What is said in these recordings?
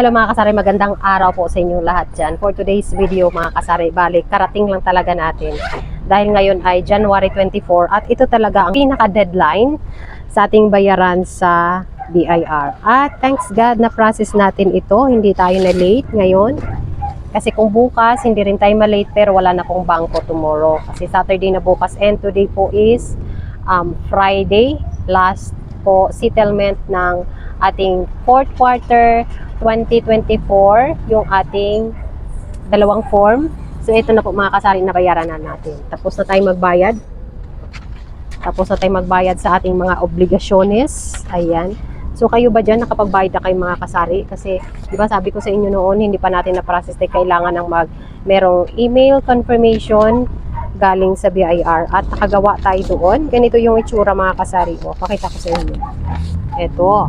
Hello mga kasari, magandang araw po sa inyong lahat dyan. For today's video mga kasari, balik, karating lang talaga natin. Dahil ngayon ay January 24 at ito talaga ang pinaka-deadline sa ating bayaran sa BIR. At thanks God na process natin ito, hindi tayo na late ngayon. Kasi kung bukas, hindi rin tayo ma-late pero wala na pong bangko tomorrow. Kasi Saturday na bukas and today po is Friday, last po settlement ng ating fourth quarter 2024, yung ating dalawang form. So ito na po mga kasari, nabayaran na natin. Tapos na tayo magbayad. Tapos na tayo magbayad sa ating mga obligasyones. Ayan. So kayo ba dyan nakapagbayad na kayo mga kasari? Kasi di ba sabi ko sa inyo noon, hindi pa natin na-process tayo, kailangan ng merong email confirmation galing sa BIR at nakagawa tayo doon. Ganito yung itsura mga kasari ko. Pakita ko sa inyo. Ito.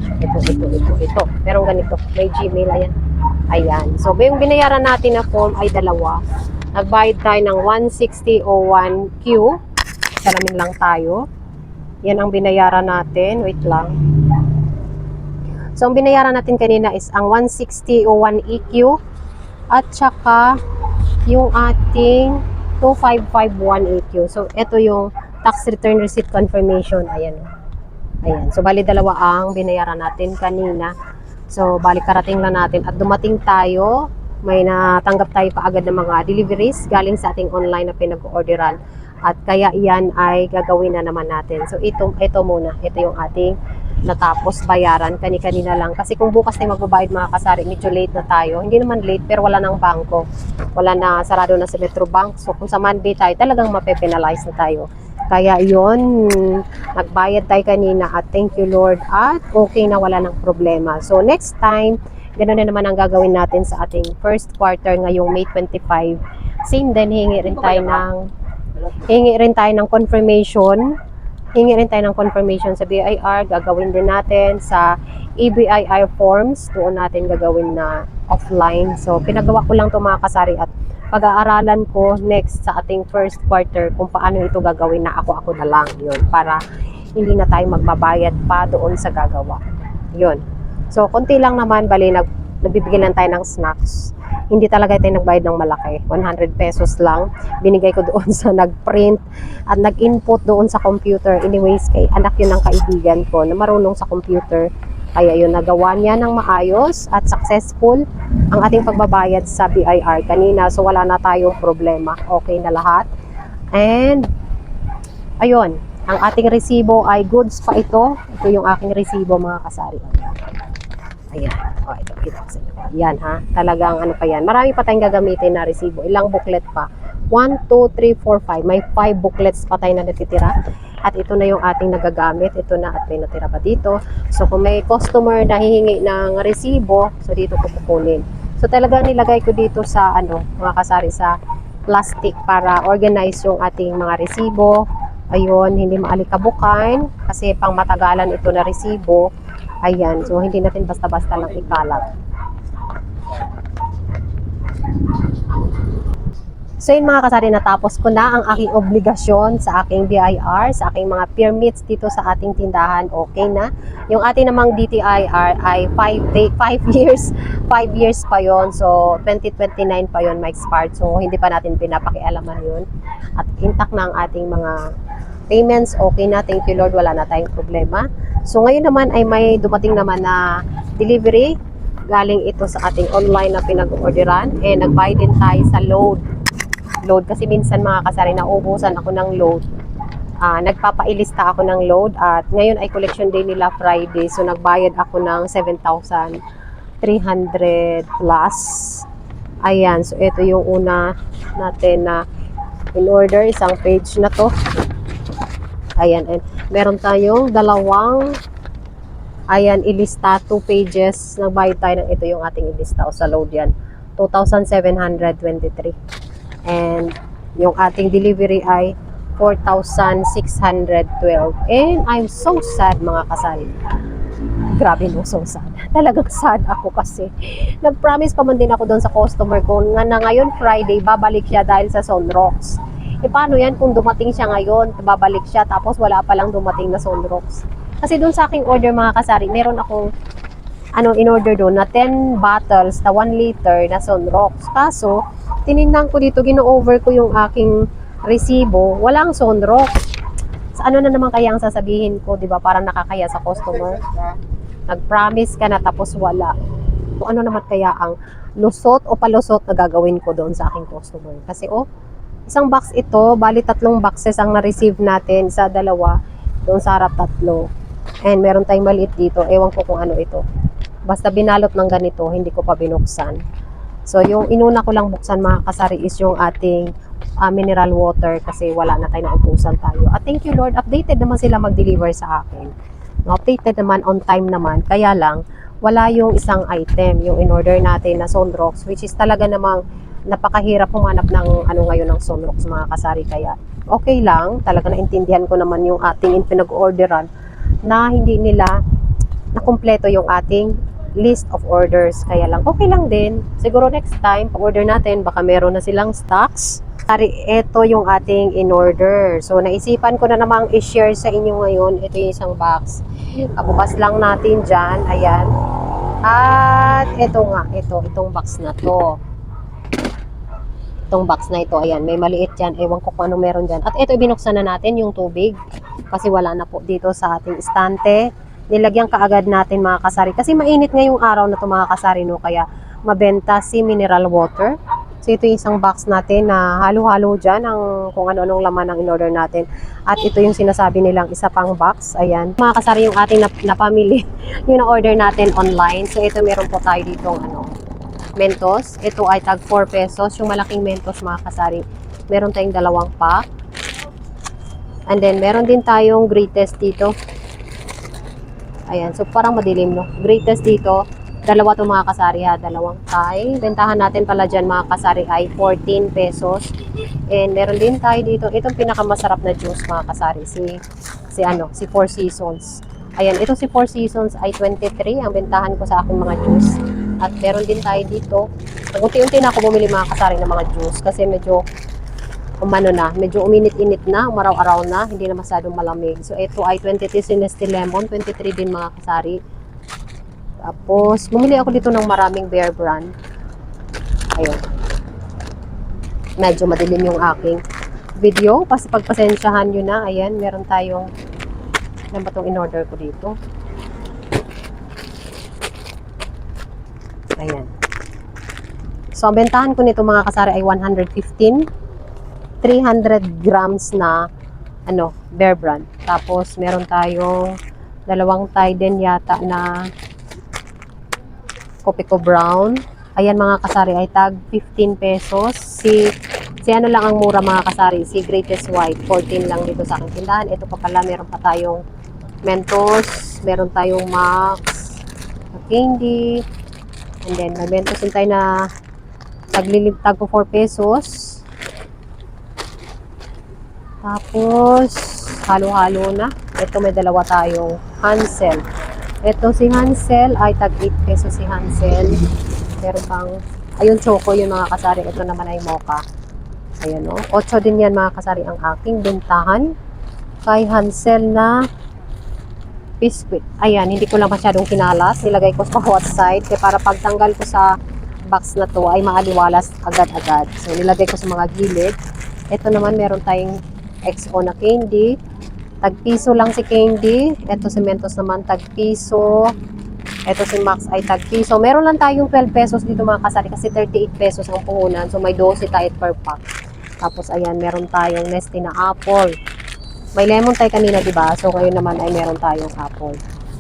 Pero ganito, may Gmail, ayan. Ayan. So, yung binayaran natin na form ay dalawa. Nagbayad tayo ng 160.01Q. Salamin lang tayo. Yan ang binayaran natin. Wait lang. So, ang binayaran natin kanina is ang 160.01EQ at saka yung ating 2551EQ. So, ito yung tax return receipt confirmation. Ayan. Ayan. So, bali dalawa ang binayaran natin kanina. So, bali karating lang natin. At dumating tayo, may natanggap tayo paagad ng mga deliveries galing sa ating online na pinag-orderan. At kaya yan ay gagawin na naman natin. So, ito muna. Ito yung ating natapos bayaran kanina lang. Kasi kung bukas tayo magbabayad mga kasari, medyo late na tayo. Hindi naman late, pero wala ng bangko. Wala na, sarado na sa Metrobank. So, kung sa Monday tayo, talagang mape-penalize na tayo. Kaya yon, nagbayad tayo kanina at thank you Lord at okay na, wala ng problema. So next time, ganoon na naman ang gagawin natin sa ating first quarter ngayong May 25. Same din, hingi rin tayo ng confirmation. Hingi rin tayo ng confirmation sa BIR. Gagawin din natin sa EBIR forms. Doon natin gagawin na offline. So pinagawa ko lang ito mga kasari at pag-aaralan ko next sa ating first quarter kung paano ito gagawin na ako na lang yun, para hindi na tayo magbabayad pa doon sa gagawa yun. So konti lang naman, bali nagbibigay lang tayo ng snacks, hindi talaga tayo nagbayad ng malaki, 100 pesos lang binigay ko doon sa nagprint at nag-input doon sa computer. Anyways, kay anak yun ng kaibigan ko na marunong sa computer, kaya yun, nagawa niya ng maayos at successful ang ating pagbabayad sa BIR kanina. So wala na tayong problema, okay na lahat. And ayun, ang ating resibo ay goods pa ito. Ito yung aking resibo mga kasari. Ayan, ito kita ko sa inyo. Yan ha, talagang ano pa yan, marami pa tayong gagamitin na resibo. Ilang booklet pa? 1, 2, 3, 4, 5. May 5 booklets pa tayo na natitira. At ito na yung ating nagagamit. Ito na at may natira pa dito. So kung may customer na hihingi ng resibo, so dito ko kukunin. So talaga nilagay ko dito sa mga kasari, sa plastic para organize yung ating mga resibo. Ayun, hindi maalikabukan kasi pang matagalan ito na resibo. Ayan, so hindi natin basta-basta lang ikalat. So yun mga kasari, natapos ko na ang aking obligasyon sa aking BIR, sa aking mga permits dito sa ating tindahan. Okay na. Yung ating namang DTIR ay 5 years. 5 years pa yon. So 2029 pa yon ma-expired. So hindi pa natin pinapakialaman yun. At intact na ang ating mga payments. Okay na. Thank you Lord. Wala na tayong problema. So ngayon naman ay may dumating naman na delivery. Galing ito sa ating online na pinag-orderan. And nagbayad din tayo sa load kasi minsan mga kasari, naubusan ako ng load. Nagpapailista ako ng load at ngayon ay collection day nila Friday, so nagbayad ako ng 7,300 plus. Ayan, so ito yung una natin na in order, isang page na to. Ayan, and meron tayong dalawang, ayan, ilista, 2 pages. Nagbayad tayo ng ito yung ating ilista o sa load yan, 2,723. And yung ating delivery ay 4,612. And I'm so sad mga kasari. Grabe no, so sad. Talagang sad ako kasi nag-promise pa man din ako doon sa customer ko nga na ngayon Friday babalik siya dahil sa Sunrocks. Paano yan kung dumating siya ngayon, babalik siya tapos wala pa lang dumating na Sunrocks? Kasi doon sa aking order mga kasari, meron akong in-order doon na 10 bottles na 1 liter na Sunrocks. Kaso, tinignan ko dito, gino-over ko yung aking resibo, walang Sunrocks. Sa ano na naman kaya ang sasabihin ko, 'di ba? Parang nakakaya sa customer. Nag-promise ka na tapos wala. So, ano naman kaya ang lusot o palusot na gagawin ko doon sa aking customer? Kasi isang box ito, bali 3 boxes ang na-receive natin sa dalawa, doon sa harap 3. And meron tayong maliit dito, ewan ko kung ano ito. Basta binalot ng ganito, hindi ko pa binuksan. So, yung inuna ko lang buksan mga kasari is yung ating mineral water kasi wala na tayo, naubusan tayo. At thank you Lord, updated naman sila mag-deliver sa akin. Updated naman, on time naman. Kaya lang, wala yung isang item, yung in-order natin na Sunrocks, which is talaga namang napakahirap humanap ng ano ngayon ng Sunrocks mga kasari. Kaya okay lang, talaga naintindihan ko naman yung ating pinag-orderan na hindi nila nakumpleto yung ating list of orders. Kaya lang, okay lang din. Siguro next time, pag-order natin, baka meron na silang stocks. Ito yung ating in-order. So, naisipan ko na namang i-share sa inyo ngayon. Ito yung isang box. Kabukas lang natin dyan. Ayan. At ito nga, itong box na to. Itong box na ito, ayan, may maliit dyan. Ewan ko kung ano meron dyan. At ito, binuksan na natin yung tubig. Kasi wala na po dito sa ating istante. Nilagyan kaagad natin mga kasari. Kasi mainit ngayong araw na ito mga kasari, no? Kaya mabenta si mineral water. So ito yung isang box natin na halo-halo dyan ang kung ano-anong laman ng in-order natin. At ito yung sinasabi nilang isa pang box. Ayan. Mga kasari, yung ating napamili, yung na-order natin online. So ito meron po tayo ditong Mentos. Ito ay tag 4 pesos. Yung malaking Mentos mga kasari. Meron tayong 2 pack. And then meron din tayong greatest dito. Ayan, so parang madilim, no? Greatest dito, 2 to mga kasari ha, 2 Thai. Bentahan natin pala dyan mga kasari ay 14 pesos. And meron din tayo dito, itong pinakamasarap na juice mga kasari, si Four Seasons. Ayan, ito si Four Seasons ay 23 ang bentahan ko sa aking mga juice. At meron din tayo dito, unti-unti na ako bumili mga kasari ng mga juice kasi medyo medyo uminit-init na, umaraw-araw na, hindi na masyadong malamig. So, ito ay 23 si Nestle Lemon, 23 din mga kasari. Tapos, bumili ako dito ng maraming Bear Brand. Ayun. Medyo madilim yung aking video, pagpasensyahan nyo na. Ayan, meron tayong, ano ba itong in-order ko dito? Ayan. So, ang bentahan ko nito mga kasari ay 115. 300 grams na Bear Brand. Tapos meron tayong 2 Thai din yata na Copico Brown. Ayan mga kasari ay tag 15 pesos. Si ano lang ang mura mga kasari, si Greatest White 14 lang dito sa aking tindahan. Ito pa pala, meron pa tayong Mentos, meron tayong Max, candy, and then may Mentos din tayo na tag po 4 pesos. Tapos, halo-halo na. Ito may 2 tayong Hansel. Ito si Hansel ay tag 8 pesos si Hansel. Meron pang, ayun choco yung mga kasari. Ito naman ay mocha. Ayan o. 8 din yan mga kasari ang aking bentahan. Kay Hansel na biscuit. Ayan, hindi ko lang masyadong kinalas. Nilagay ko sa hot side. Kaya para pagtanggal ko sa box na to ay maaliwalas agad-agad. So, nilagay ko sa mga gilid. Ito naman meron tayong XO na candy. Tag-piso lang si candy. Ito si Mentos naman tag-piso. Ito si Max ay tag-piso. Meron lang tayong 12 pesos dito mga kasari kasi 38 pesos ang puhunan. So may 12 tayo per pack. Tapos ayan, meron tayong Nestle na apple. May lemon tayo kanina, diba? So ngayon naman ay meron tayong apple.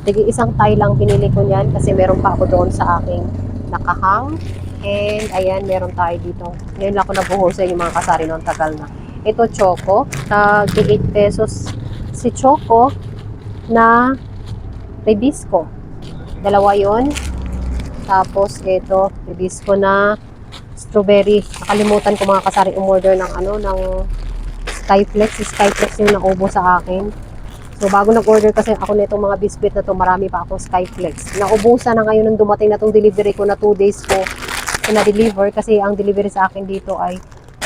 Tig isang Thai lang pinili ko niyan kasi meron pa ako doon sa aking nakahang. And ayan, meron tayo dito. Ngayon lang ako nabuhol sa inyo mga kasari noong tagal na. Ito choco, tag 8 pesos si choco na Rebisco. 2 yon. Tapos ito, Rebisco na strawberry. Nakalimutan ko mga kasari umorder ng ng Skyflex. Si Skyflex yung naubo sa akin. So bago nag-order kasi ako nitong mga biscuit na to, marami pa akong Skyflex. Naubusan na ngayon nung dumating na tong delivery ko na 2 days ko na-deliver kasi ang delivery sa akin dito ay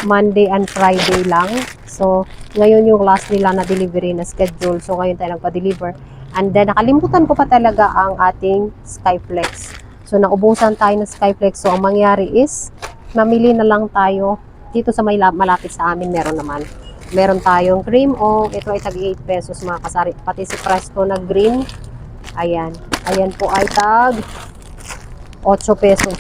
Monday and Friday lang. So, ngayon yung last nila na delivery na schedule. So, ngayon tayo nagpa-deliver. And then, nakalimutan ko pa talaga ang ating Skyflex. So, naubusan tayo ng Skyflex. So, ang mangyari is, mamili na lang tayo. Dito sa may malapit sa amin, meron naman. Meron tayong cream o ito ay tag 8 pesos mga kasari. Pati si Presto na green. Ayan. Ayan po ay tag 8 pesos.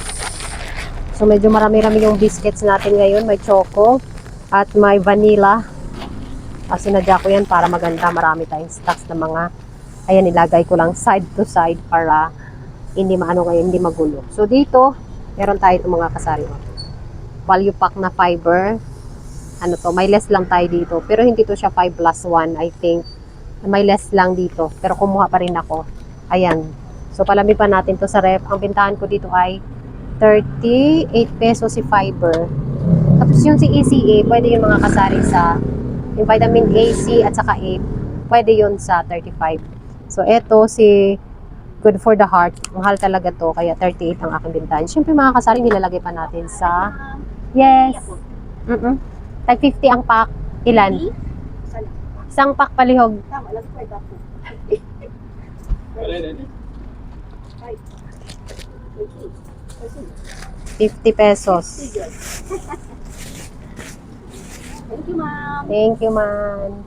So, medyo marami-rami yung biscuits natin ngayon. May choco at may vanilla. Sinadya ko yan para maganda. Marami tayong stocks na mga, ayan, ilagay ko lang side to side para hindi maano kayo, hindi magulo. So, dito, meron tayo itong mga kasari. Value pack na fiber. Ano to, may less lang tayo dito. Pero hindi to siya 5 plus 1, I think. May less lang dito. Pero kumuha pa rin ako. Ayan. So, palamig pa natin to sa ref. Ang bintahan ko dito ay 38 pesos si fiber. Tapos yung si ECA, pwede yung mga kasari sa yung vitamin A, C, at saka A. Pwede yun sa 35. So, eto si Good for the Heart. Mahal talaga to. Kaya 38 ang aking bintahan. Siyempre mga kasari, nilalagay pa natin sa... Yes. Tag 50 ang pack. Ilan? Isang pack palihog. 50 pesos. Thank you, ma'am. Thank you, ma'am.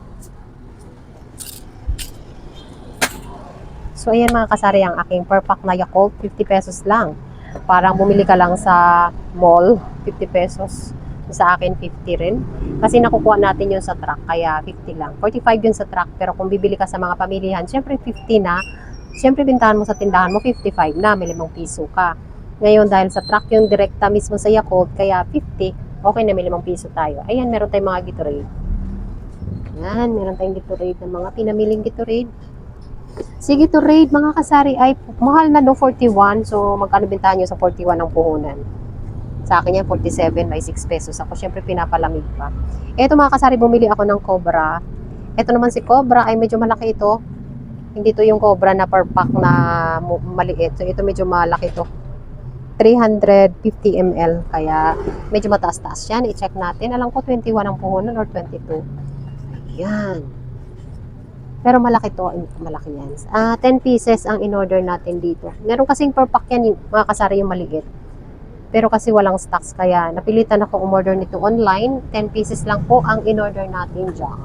So, ayan mga kasari, ang aking per pack na Yakult, 50 pesos lang. Parang bumili ka lang sa mall, 50 pesos. Sa akin, 50 rin. Kasi nakukuha natin yun sa truck, kaya 50 lang. 45 yun sa truck, pero kung bibili ka sa mga pamilihan, syempre 50 na. Syempre, bintahan mo sa tindahan mo, 55 na, may 5 piso ka. Ngayon, dahil sa truck yung direkta mismo sa Yakult, kaya 50, okay na, may 5 piso tayo. Ayan, meron tayong mga Gatorade. Ayan, meron tayong Gatorade ng mga pinamiling Gatorade. Si Gatorade, mga kasari, ay mahal na do 41. So, magkano bintahan nyo sa 41 ang puhunan? Sa akin yan, 47, may 6 pesos. Ako, syempre, pinapalamig pa. Ito mga kasari, bumili ako ng Cobra. Ito naman si Cobra, ay medyo malaki ito. Hindi to yung Cobra na per pack na maliit. So, ito medyo malaki to. 350 ml. Kaya, medyo mataas-taas yan. I-check natin. Alam ko, 21 ang puhunan or 22. Ayan. Pero malaki to. Malaki yan. 10 pieces ang in-order natin dito. Meron kasing per pack yan, mga kasari yung maliit. Pero kasi walang stocks, kaya napilitan ako umorder nito online. 10 pieces lang po ang in-order natin dyan.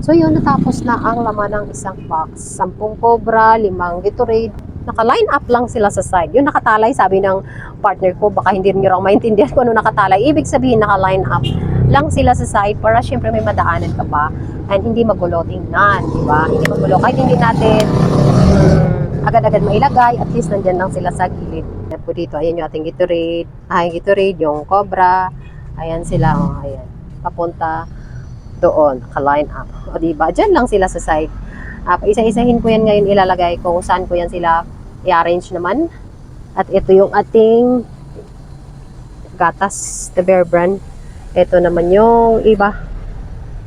So yun, natapos na ang laman ng isang box. 10 Cobra, 5 Gatorade. Naka-line up lang sila sa side. Yung nakatalay, sabi ng partner ko, baka hindi nyo raw maintindihan kung ano nakatalay. Ibig sabihin, naka-line up lang sila sa side para syempre may madaanan ka pa and hindi magulo tingnan, di ba? Hindi magulo. Kahit hindi natin agad-agad mailagay, at least nandyan lang sila sa gilid. At po dito, ayan yung ating Gatorade. Gatorade, yung Cobra. Ayan sila, ayan. Papunta doon, naka-line up. O diba, dyan lang sila sa side. Isa-isahin ko yan ngayon, ilalagay kung saan ko yan sila i-arrange naman. At ito yung ating gatas, the Bear Brand. Ito naman yung iba.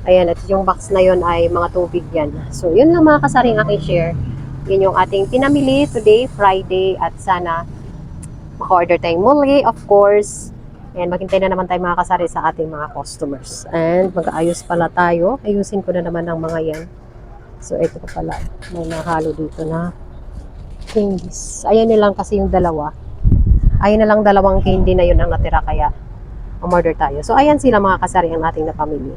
Ayan, at yung box na yon ay mga tubig yan. So, yun lang mga kasaring aking share. Yun yung ating pinamili today, Friday, at sana maka-order tayong muli, of course. And maghintay na naman tayo mga kasari sa ating mga customers. And mag-aayos pala tayo. Ayusin ko na naman ang mga yan. So, ito pa pala. May nahalo dito na candies. Ayan na lang kasi yung dalawa. Ayan na lang dalawang candy na yun ang natira, kaya umorder tayo. So, ayan sila mga kasari ang ating napamili.